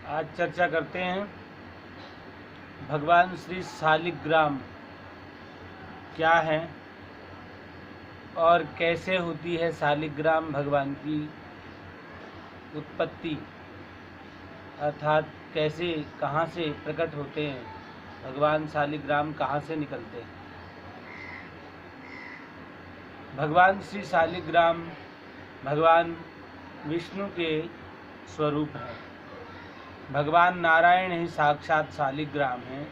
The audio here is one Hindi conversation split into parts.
आज चर्चा करते हैं भगवान श्री शालिग्राम क्या है और कैसे होती है शालिग्राम भगवान की उत्पत्ति, अर्थात कैसे कहाँ से प्रकट होते हैं भगवान शालिग्राम, कहाँ से निकलते हैं। भगवान श्री शालिग्राम भगवान विष्णु के स्वरूप हैं। भगवान नारायण ही साक्षात शालिग्राम हैं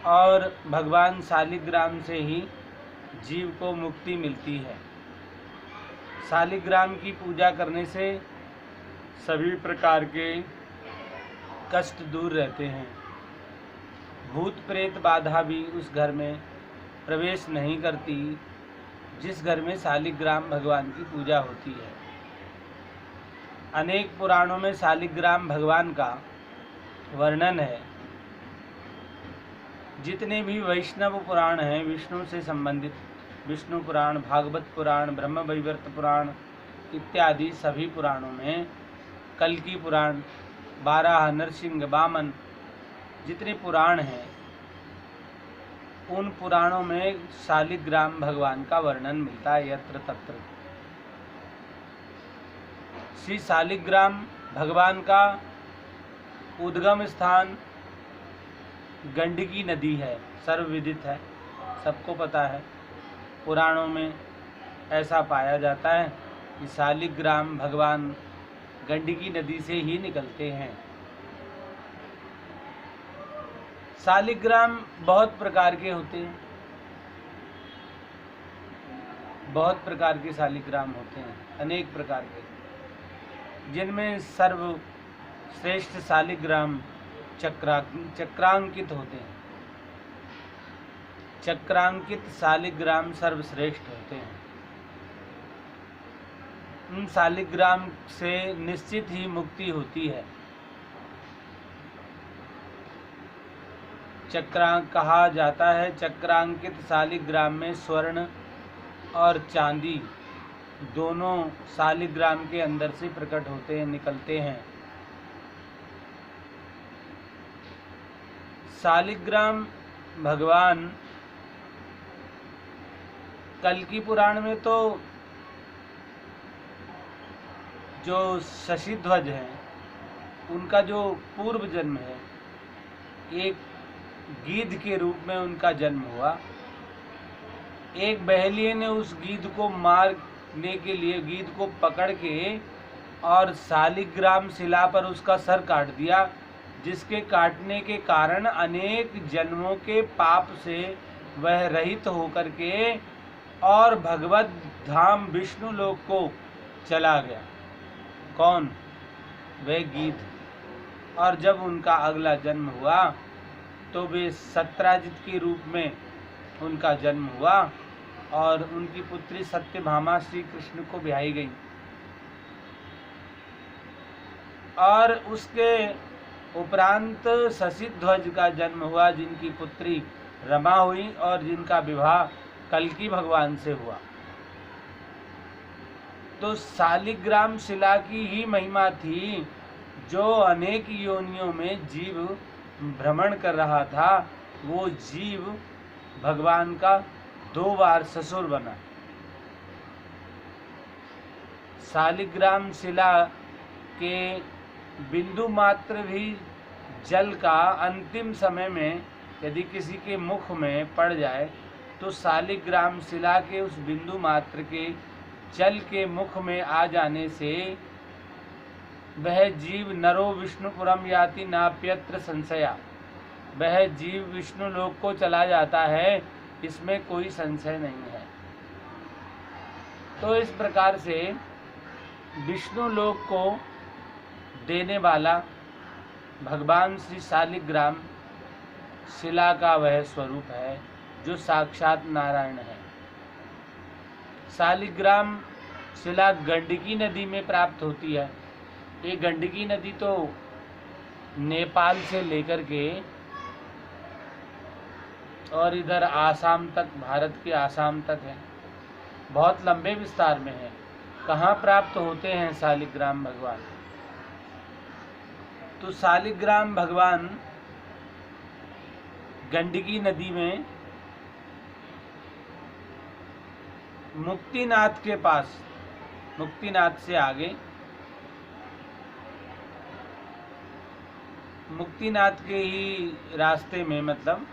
और भगवान शालिग्राम से ही जीव को मुक्ति मिलती है। शालिग्राम की पूजा करने से सभी प्रकार के कष्ट दूर रहते हैं। भूत प्रेत बाधा भी उस घर में प्रवेश नहीं करती जिस घर में शालिग्राम भगवान की पूजा होती है। अनेक पुराणों में शालिग्राम भगवान का वर्णन है। जितने भी वैष्णव पुराण हैं विष्णु से संबंधित, विष्णु पुराण, भागवत पुराण, ब्रह्म वैवर्त पुराण इत्यादि सभी पुराणों में, कल्कि पुराण, बाराह, नरसिंह, वामन, जितने पुराण हैं उन पुराणों में शालिग्राम भगवान का वर्णन मिलता है यत्र तत्र। श्री शालिग्राम भगवान का उद्गम स्थान गंडकी नदी है, सर्वविदित है, सबको पता है। पुराणों में ऐसा पाया जाता है कि शालिग्राम भगवान गंडकी नदी से ही निकलते हैं। शालिग्राम बहुत प्रकार के होते हैं, बहुत प्रकार के शालिग्राम होते हैं, अनेक प्रकार के, जिनमें सर्वश्रेष्ठ शालिग्राम चक्रांकित होते हैं। चक्रांकित शालिग्राम सर्वश्रेष्ठ होते हैं। उन शालिग्राम से निश्चित ही मुक्ति होती है। कहा जाता है चक्रांकित शालिग्राम में स्वर्ण और चांदी दोनों शालिग्राम के अंदर से प्रकट होते हैं, निकलते हैं। शालिग्राम भगवान कल्कि पुराण में तो जो शशिध्वज हैं उनका जो पूर्व जन्म है, एक गीध के रूप में उनका जन्म हुआ। एक बहेलिये ने उस गीध को मारने के लिए गीध को पकड़ के और शालिग्राम शिला पर उसका सर काट दिया, जिसके काटने के कारण अनेक जन्मों के पाप से वह रहित होकर के और भगवत धाम विष्णु लोक को चला गया। कौन? वह गीध। और जब उनका अगला जन्म हुआ तो वे सत्राजित के रूप में उनका जन्म हुआ और उनकी पुत्री सत्यभामा श्री कृष्ण को ब्याही गई। और उसके उपरांत शशिध्वज का जन्म हुआ, जिनकी पुत्री रमा हुई और जिनका विवाह कल्कि भगवान से हुआ। तो शालिग्राम शिला की ही महिमा थी जो अनेक योनियों में जीव भ्रमण कर रहा था। वो जीव भगवान का 2 बार ससुर बना। शालिग्राम शिला के बिंदु मात्र भी जल का अंतिम समय में यदि किसी के मुख में पड़ जाए तो शालिग्राम शिला के उस बिंदु मात्र के जल के मुख में आ जाने से वह जीव नरो विष्णुपुरम याति नाप्यत्र संशया, वह जीव विष्णु लोक को चला जाता है, इसमें कोई संशय नहीं है। तो इस प्रकार से विष्णु लोक को देने वाला भगवान श्री शालिग्राम शिला का वह स्वरूप है जो साक्षात नारायण है। शालिग्राम शिला गंडकी नदी में प्राप्त होती है। ये गंडकी नदी तो नेपाल से लेकर के और इधर आसाम तक, भारत के आसाम तक है, बहुत लंबे विस्तार में है। कहाँ प्राप्त होते हैं शालिग्राम भगवान? तो शालिग्राम भगवान गंडकी नदी में मुक्तिनाथ के पास, मुक्तिनाथ से आगे, मुक्तिनाथ के ही रास्ते में, मतलब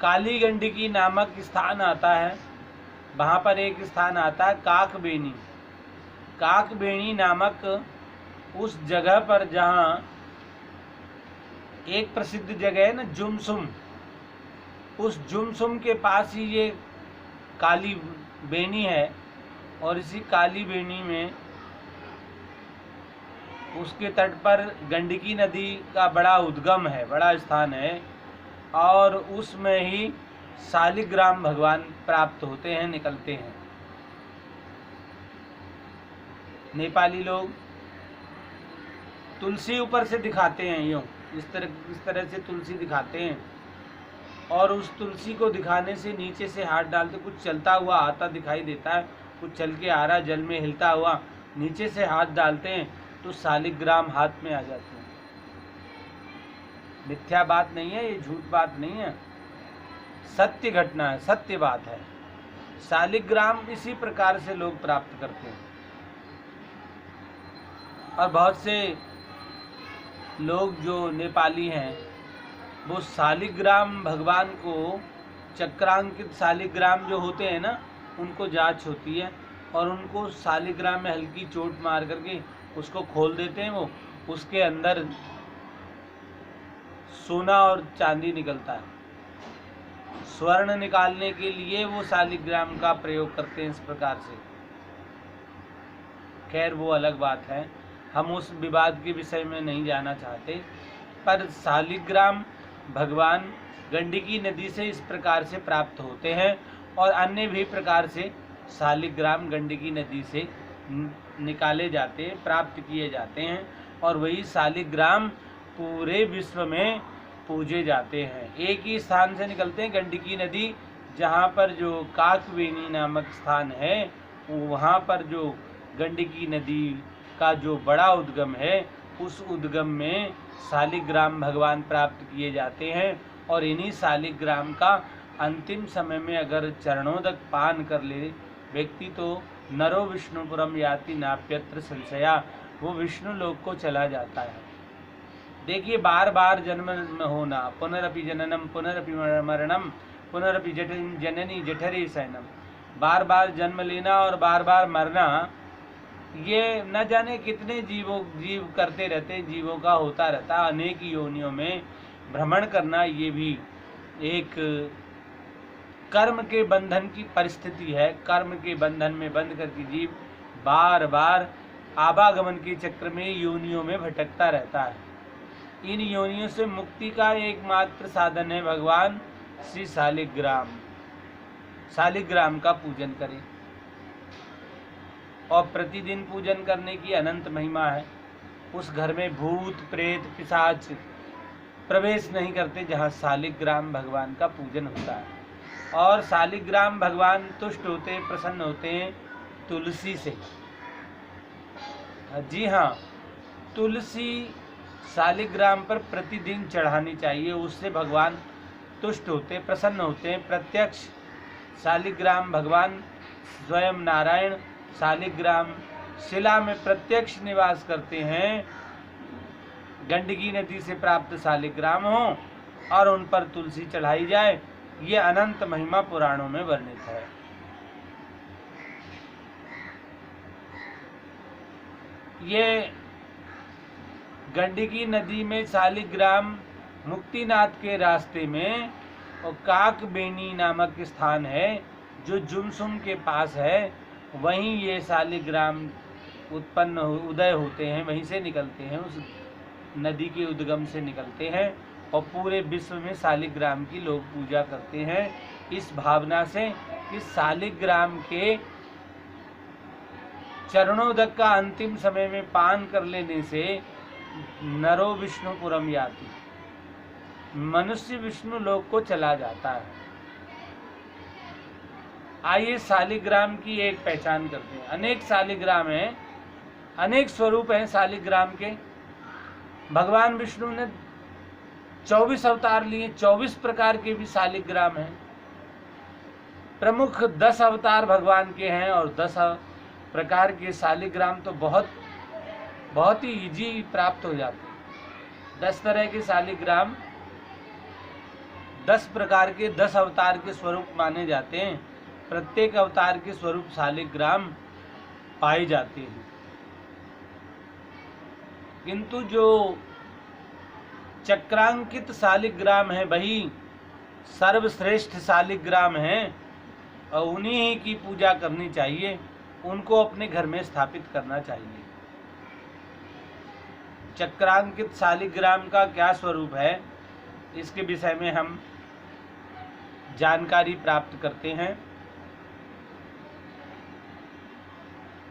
काली गंडकी नामक स्थान आता है। वहाँ पर एक स्थान आता है काकबेनी। काकबेनी नामक उस जगह पर जहाँ एक प्रसिद्ध जगह है ना जुमसुम, उस जुमसुम के पास ही ये काली बेनी है। और इसी काली बेनी में उसके तट पर गंडकी नदी का बड़ा उद्गम है, बड़ा स्थान है। और उसमें ही शालिग्राम भगवान प्राप्त होते हैं, निकलते हैं। नेपाली लोग तुलसी ऊपर से दिखाते हैं, यूँ इस तरह से तुलसी दिखाते हैं। और उस तुलसी को दिखाने से नीचे से हाथ डालते, कुछ चलता हुआ आता दिखाई देता है, कुछ चल के आ रहा, जल में हिलता हुआ, नीचे से हाथ डालते हैं तो शालिग्राम हाथ में आ जाते हैं। मिथ्या बात नहीं है, ये झूठ बात नहीं है, सत्य घटना है, सत्य बात है। शालिग्राम इसी प्रकार से लोग प्राप्त करते हैं। और बहुत से लोग जो नेपाली हैं वो शालिग्राम भगवान को, चक्रांकित शालिग्राम जो होते हैं ना, उनको जांच होती है और उनको शालिग्राम में हल्की चोट मार करके उसको खोल देते हैं। वो उसके अंदर सोना और चांदी निकलता है। स्वर्ण निकालने के लिए वो शालिग्राम का प्रयोग करते हैं इस प्रकार से। खैर वो अलग बात है, हम उस विवाद के विषय में नहीं जाना चाहते। पर शालिग्राम भगवान गंडकी नदी से इस प्रकार से प्राप्त होते हैं और अन्य भी प्रकार से शालिग्राम गंडकी नदी से निकाले जाते हैं, प्राप्त किए जाते हैं। और वही शालिग्राम पूरे विश्व में पूजे जाते हैं। एक ही स्थान से निकलते हैं, गंडकी नदी, जहाँ पर जो काकवेनी नामक स्थान है, वहाँ पर जो गंडकी नदी का जो बड़ा उद्गम है, उस उद्गम में शालिग्राम भगवान प्राप्त किए जाते हैं। और इन्हीं शालिग्राम का अंतिम समय में अगर चरणोदक पान कर ले व्यक्ति तो नरो विष्णुपुरम याति नाप्यत्र संशया, वो विष्णु लोक को चला जाता है। देखिए, बार बार जन्म होना, पुनरपि जननम पुनरपि मरणम पुनरपि जननी जठरे शयनम, बार बार जन्म लेना और बार बार मरना, ये न जाने कितने जीव करते रहते हैं, जीवों का होता रहता, अनेक योनियों में भ्रमण करना, ये भी एक कर्म के बंधन की परिस्थिति है। कर्म के बंधन में बंध करके जीव बार बार आवागमन के चक्र में योनियों में भटकता रहता है। इन योनियों से मुक्ति का एकमात्र साधन है भगवान श्री शालिग्राम। शालिग्राम का पूजन करें और प्रतिदिन पूजन करने की अनंत महिमा है। उस घर में भूत प्रेत पिशाच प्रवेश नहीं करते जहाँ शालिग्राम भगवान का पूजन होता है। और शालिग्राम भगवान तुष्ट होते हैं, प्रसन्न होते हैं तुलसी से। जी हाँ, तुलसी शालिग्राम पर प्रतिदिन चढ़ानी चाहिए, उससे भगवान तुष्ट होते, प्रसन्न होते हैं। प्रत्यक्ष शालिग्राम भगवान स्वयं नारायण शालिग्राम शिला में प्रत्यक्ष निवास करते हैं। गंडकी नदी से प्राप्त शालिग्राम हो और उन पर तुलसी चढ़ाई जाए, ये अनंत महिमा पुराणों में वर्णित है। ये गंडकी नदी में शालिग्राम मुक्तिनाथ के रास्ते में और काकबेनी नामक स्थान है जो जुमसुम के पास है, वहीं ये शालिग्राम उत्पन्न उदय होते हैं, वहीं से निकलते हैं, उस नदी के उद्गम से निकलते हैं। और पूरे विश्व में शालिग्राम की लोग पूजा करते हैं इस भावना से कि शालिग्राम के चरणोदक का अंतिम समय में पान कर लेने से नरो विष्णुपुरम याति, मनुष्य विष्णु लोक को चला जाता है। आइए शालिग्राम की एक पहचान करते हैं। अनेक शालिग्राम हैं, अनेक स्वरूप हैं शालिग्राम के। भगवान विष्णु ने 24 अवतार लिए, 24 प्रकार के भी शालिग्राम हैं। प्रमुख 10 अवतार भगवान के हैं और 10 प्रकार के शालिग्राम तो बहुत ही इजी प्राप्त हो जाते हैं। 10 तरह के शालिग्राम 10 प्रकार के 10 अवतार के स्वरूप माने जाते हैं। प्रत्येक अवतार के स्वरूप शालिग्राम पाए जाते हैं, किंतु जो चक्रांकित शालिग्राम है वही सर्वश्रेष्ठ शालिग्राम हैं और उन्हीं ही की पूजा करनी चाहिए, उनको अपने घर में स्थापित करना चाहिए। चक्रांकित शालिग्राम का क्या स्वरूप है, इसके विषय में हम जानकारी प्राप्त करते हैं।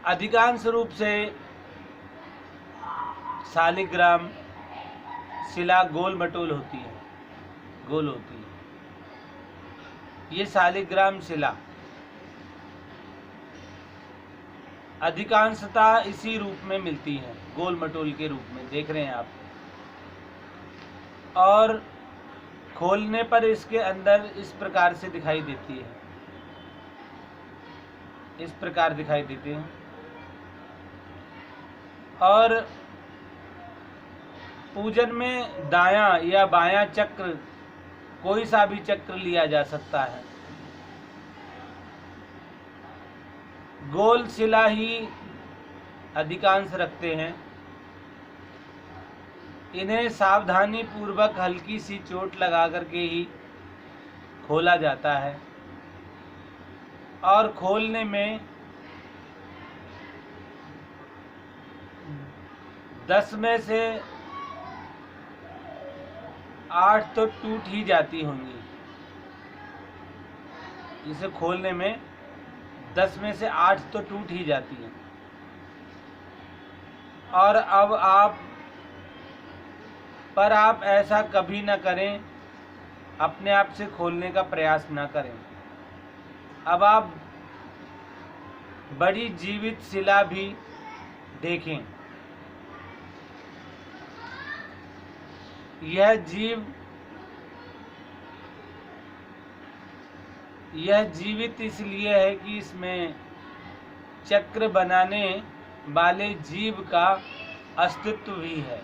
अधिकांश रूप से शालिग्राम शिला गोल मटोल होती है, गोल होती है। ये शालिग्राम शिला अधिकांशतः इसी रूप में मिलती है, गोल मटोल के रूप में देख रहे हैं आप। और खोलने पर इसके अंदर इस प्रकार से दिखाई देती है, इस प्रकार दिखाई देते हैं। और पूजन में दायां या बायां चक्र, कोई सा भी चक्र लिया जा सकता है। गोल शिला ही अधिकांश रखते हैं। इन्हें सावधानी पूर्वक हल्की सी चोट लगा करके ही खोला जाता है और खोलने में 10 में से 8 तो टूट ही जाती होंगी। इसे खोलने में 10 में से 8 तो टूट ही जाती हैं। और अब आप ऐसा कभी ना करें, अपने आप से खोलने का प्रयास ना करें। अब आप बड़ी जीवित शिला भी देखें। यह जीवित इसलिए है कि इसमें चक्र बनाने वाले जीव का अस्तित्व भी है।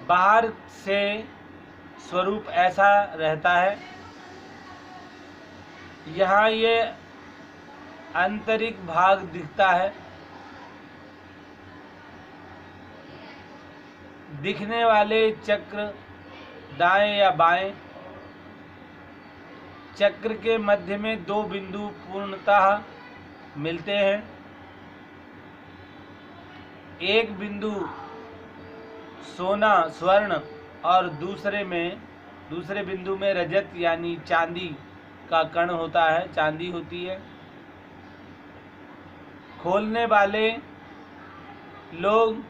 बाहर से स्वरूप ऐसा रहता है, यहाँ ये आंतरिक भाग दिखता है। दिखने वाले चक्र दाएं या बाएं, चक्र के मध्य में 2 बिंदु पूर्णतः मिलते हैं। एक बिंदु सोना स्वर्ण और दूसरे बिंदु में रजत यानी चांदी का कण होता है, चांदी होती है। खोलने वाले लोग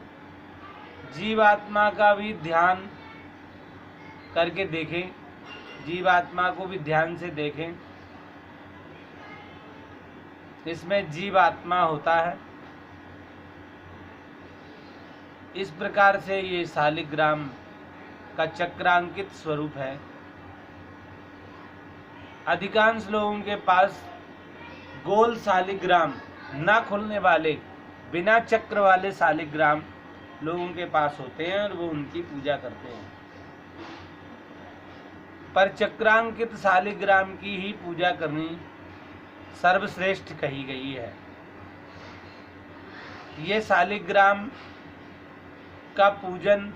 जीवात्मा का भी ध्यान करके देखें, जीवात्मा को भी ध्यान से देखें। इसमें जीवात्मा होता है। इस प्रकार से ये शालिग्राम का चक्रांकित स्वरूप है। अधिकांश लोगों के पास गोल शालिग्राम, ना खुलने वाले बिना चक्र वाले शालिग्राम लोगों के पास होते हैं और वो उनकी पूजा करते हैं। पर चक्रांकित शालिग्राम की ही पूजा करनी सर्वश्रेष्ठ कही गई है। ये शालिग्राम का पूजन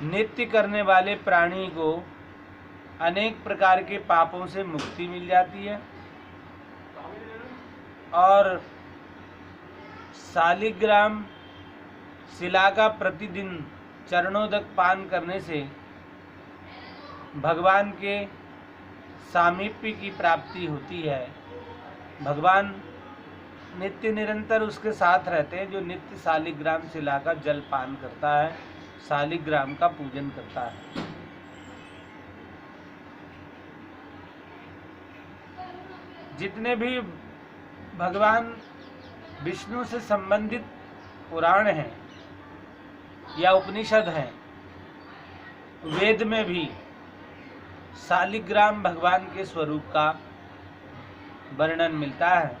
नित्य करने वाले प्राणी को अनेक प्रकार के पापों से मुक्ति मिल जाती है और शालिग्राम शिला का प्रतिदिन चरणोदक पान करने से भगवान के सामीप्य की प्राप्ति होती है। भगवान नित्य निरंतर उसके साथ रहते हैं, जो नित्य शालिग्राम शिला का जल पान करता है, शालिग्राम का पूजन करता है। जितने भी भगवान विष्णु से संबंधित पुराण हैं या उपनिषद हैं, वेद में भी शालिग्राम भगवान के स्वरूप का वर्णन मिलता है।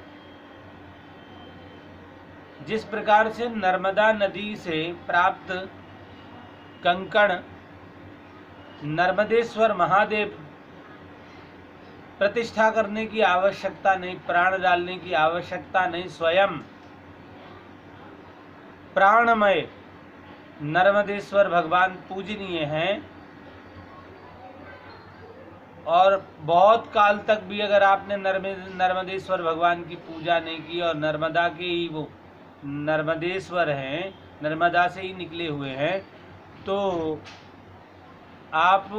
जिस प्रकार से नर्मदा नदी से प्राप्त कंकड़ नर्मदेश्वर महादेव प्रतिष्ठा करने की आवश्यकता नहीं, प्राण डालने की आवश्यकता नहीं, स्वयं प्राणमय नर्मदेश्वर भगवान पूजनीय हैं। और बहुत काल तक भी अगर आपने नर्मदेश्वर भगवान की पूजा नहीं की और नर्मदा के ही वो नर्मदेश्वर हैं, नर्मदा से ही निकले हुए हैं, तो आप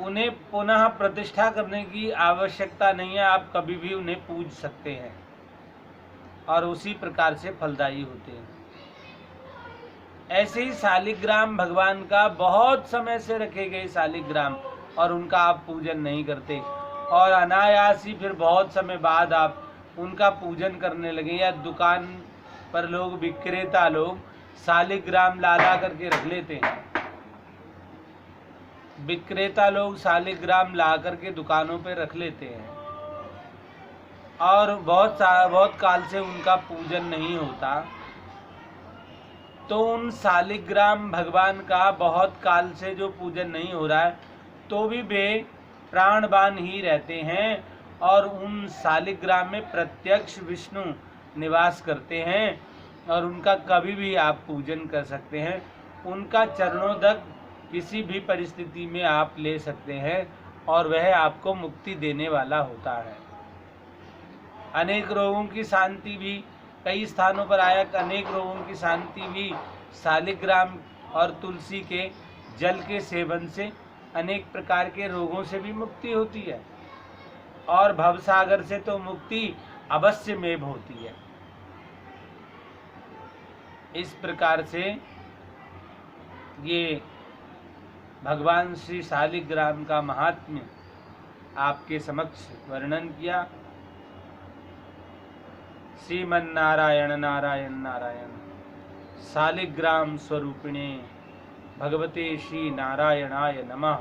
उन्हें पुनः प्रतिष्ठा करने की आवश्यकता नहीं है। आप कभी भी उन्हें पूज सकते हैं और उसी प्रकार से फलदायी होते हैं। ऐसे ही शालिग्राम भगवान का बहुत समय से रखे गए शालिग्राम, और उनका आप पूजन नहीं करते और अनायास ही फिर बहुत समय बाद आप उनका पूजन करने लगे, या दुकान पर लोग, विक्रेता लोग शालिग्राम ला करके रख लेते हैं। विक्रेता लोग शालिग्राम ला करके दुकानों पे रख लेते हैं और बहुत काल से उनका पूजन नहीं होता, तो उन शालिग्राम भगवान का बहुत काल से जो पूजन नहीं हो रहा है, तो भी वे प्राणवान ही रहते हैं और उन शालिग्राम में प्रत्यक्ष विष्णु निवास करते हैं और उनका कभी भी आप पूजन कर सकते हैं। उनका चरणोदक किसी भी परिस्थिति में आप ले सकते हैं और वह आपको मुक्ति देने वाला होता है। अनेक रोगों की शांति भी, कई स्थानों पर आया, अनेक रोगों की शांति भी शालिग्राम और तुलसी के जल के सेवन से अनेक प्रकार के रोगों से भी मुक्ति होती है और भवसागर से तो मुक्ति अवश्य में होती है। इस प्रकार से ये भगवान श्री शालिग्राम का महात्म्य आपके समक्ष वर्णन किया। श्रीमन्नारायण नारायण नारायण। शालिग्राम स्वरूपिणे भगवते श्री नारायणाय नमः।